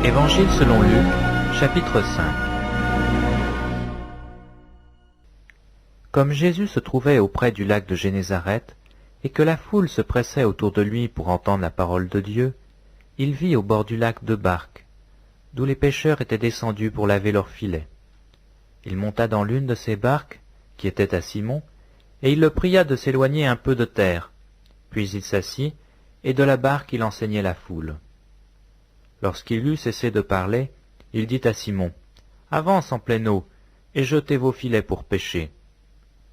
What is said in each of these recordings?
Évangile selon Luc, chapitre 5. Comme Jésus se trouvait auprès du lac de Génézareth, et que la foule se pressait autour de lui pour entendre la parole de Dieu, il vit au bord du lac 2 barques, d'où les pêcheurs étaient descendus pour laver leurs filets. Il monta dans l'une de ces barques, qui était à Simon, et il le pria de s'éloigner un peu de terre. Puis il s'assit, et de la barque il enseignait la foule. Lorsqu'il eut cessé de parler, il dit à Simon, « Avance en pleine eau, et jetez vos filets pour pêcher. »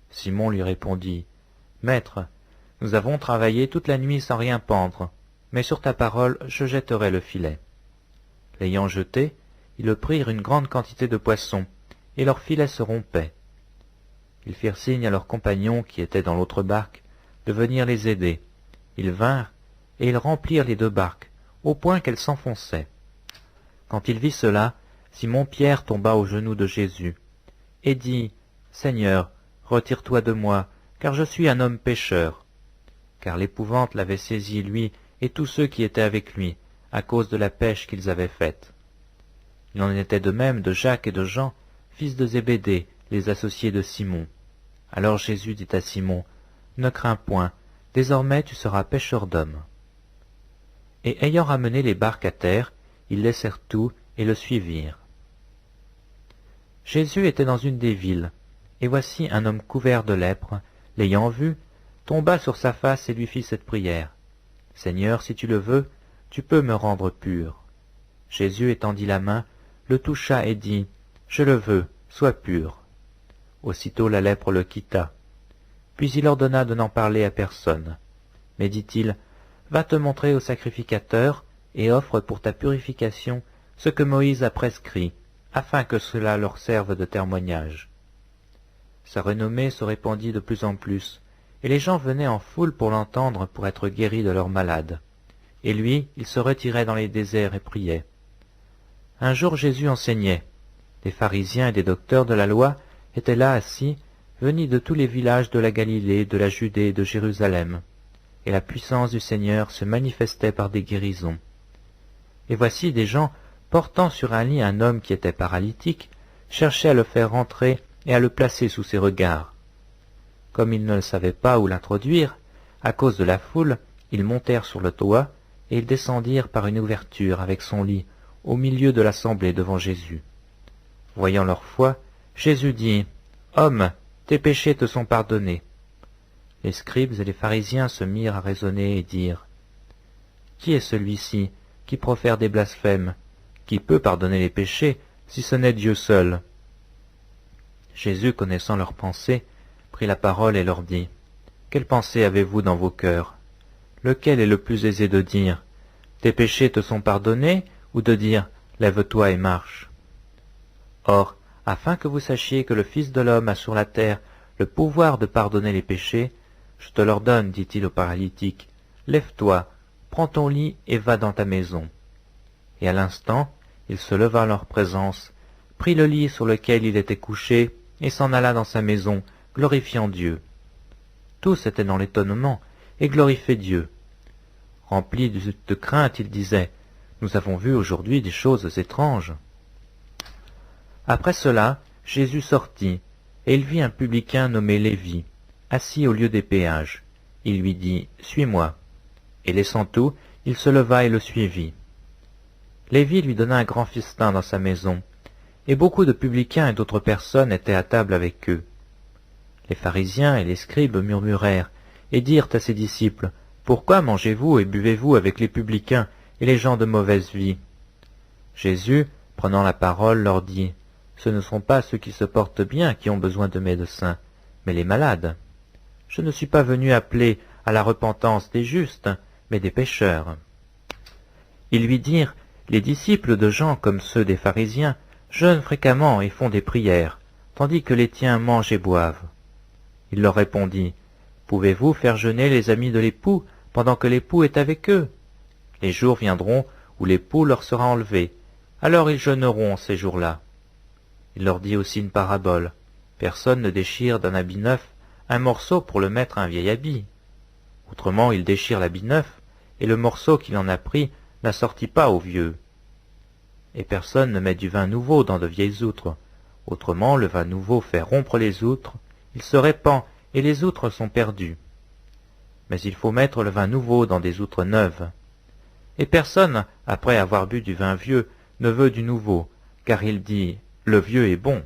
Simon lui répondit, « Maître, nous avons travaillé toute la nuit sans rien pendre, mais sur ta parole je jetterai le filet. » L'ayant jeté, ils prirent une grande quantité de poissons, et leur filet se rompait. Ils firent signe à leurs compagnons qui étaient dans l'autre barque de venir les aider. Ils vinrent, et ils remplirent les 2 barques, au point qu'elles s'enfonçaient. Quand il vit cela, Simon-Pierre tomba aux genoux de Jésus, et dit, « Seigneur, retire-toi de moi, car je suis un homme pécheur. » Car l'épouvante l'avait saisi, lui et tous ceux qui étaient avec lui, à cause de la pêche qu'ils avaient faite. Il en était de même de Jacques et de Jean, fils de Zébédée, les associés de Simon. Alors Jésus dit à Simon, « Ne crains point, désormais tu seras pêcheur d'hommes. » Et ayant ramené les barques à terre, ils laissèrent tout et le suivirent. Jésus était dans une des villes, et voici un homme couvert de lèpre, l'ayant vu, tomba sur sa face et lui fit cette prière. « Seigneur, si tu le veux, tu peux me rendre pur. » Jésus étendit la main, le toucha et dit, « Je le veux, sois pur. » Aussitôt la lèpre le quitta. Puis il ordonna de n'en parler à personne. Mais dit-il, « Va te montrer au sacrificateur, et offre pour ta purification ce que Moïse a prescrit, afin que cela leur serve de témoignage. » Sa renommée se répandit de plus en plus, et les gens venaient en foule pour l'entendre pour être guéris de leurs malades. Et lui, il se retirait dans les déserts et priait. Un jour Jésus enseignait. Des pharisiens et des docteurs de la loi étaient là assis, venus de tous les villages de la Galilée, de la Judée et de Jérusalem. Et la puissance du Seigneur se manifestait par des guérisons. Et voici des gens, portant sur un lit un homme qui était paralytique, cherchaient à le faire rentrer et à le placer sous ses regards. Comme ils ne savaient pas où l'introduire, à cause de la foule, ils montèrent sur le toit, et ils descendirent par une ouverture avec son lit, au milieu de l'assemblée devant Jésus. Voyant leur foi, Jésus dit, « Homme, tes péchés te sont pardonnés. » Les scribes et les pharisiens se mirent à raisonner et dirent, « Qui est celui-ci qui profère des blasphèmes? Qui peut pardonner les péchés, si ce n'est Dieu seul ?» Jésus, connaissant leurs pensées, prit la parole et leur dit, « Quelle pensée avez-vous dans vos cœurs? Lequel est le plus aisé de dire, « Tes péchés te sont pardonnés » ou de dire, « Lève-toi et marche » Or, afin que vous sachiez que le Fils de l'homme a sur la terre le pouvoir de pardonner les péchés, je te l'ordonne, dit-il au paralytique, « Lève-toi, prends ton lit et va dans ta maison. » Et à l'instant, il se leva en leur présence, prit le lit sur lequel il était couché, et s'en alla dans sa maison, glorifiant Dieu. Tous étaient dans l'étonnement, et glorifiaient Dieu. Remplis de crainte, ils disaient, « Nous avons vu aujourd'hui des choses étranges. » Après cela, Jésus sortit, et il vit un publicain nommé Lévi, assis au lieu des péages. Il lui dit, « Suis-moi. » Et laissant tout, il se leva et le suivit. Lévi lui donna un grand festin dans sa maison, et beaucoup de publicains et d'autres personnes étaient à table avec eux. Les pharisiens et les scribes murmurèrent, et dirent à ses disciples, « Pourquoi mangez-vous et buvez-vous avec les publicains et les gens de mauvaise vie ?» Jésus, prenant la parole, leur dit, « Ce ne sont pas ceux qui se portent bien qui ont besoin de médecins, mais les malades. Je ne suis pas venu appeler à la repentance des justes, mais des pécheurs. » Ils lui dirent, « Les disciples de Jean, comme ceux des pharisiens, jeûnent fréquemment et font des prières, tandis que les tiens mangent et boivent. » Il leur répondit, « Pouvez-vous faire jeûner les amis de l'époux pendant que l'époux est avec eux? Les jours viendront où l'époux leur sera enlevé, alors ils jeûneront ces jours-là. » Il leur dit aussi une parabole. Personne ne déchire d'un habit neuf un morceau pour le mettre à un vieil habit. Autrement, il déchire l'habit neuf, et le morceau qu'il en a pris n'assortit pas au vieux. et personne ne met du vin nouveau dans de vieilles outres. Autrement, le vin nouveau fait rompre les outres, il se répand, et les outres sont perdues. Mais il faut mettre le vin nouveau dans des outres neuves. Et personne, après avoir bu du vin vieux, ne veut du nouveau, car il dit « le vieux est bon ».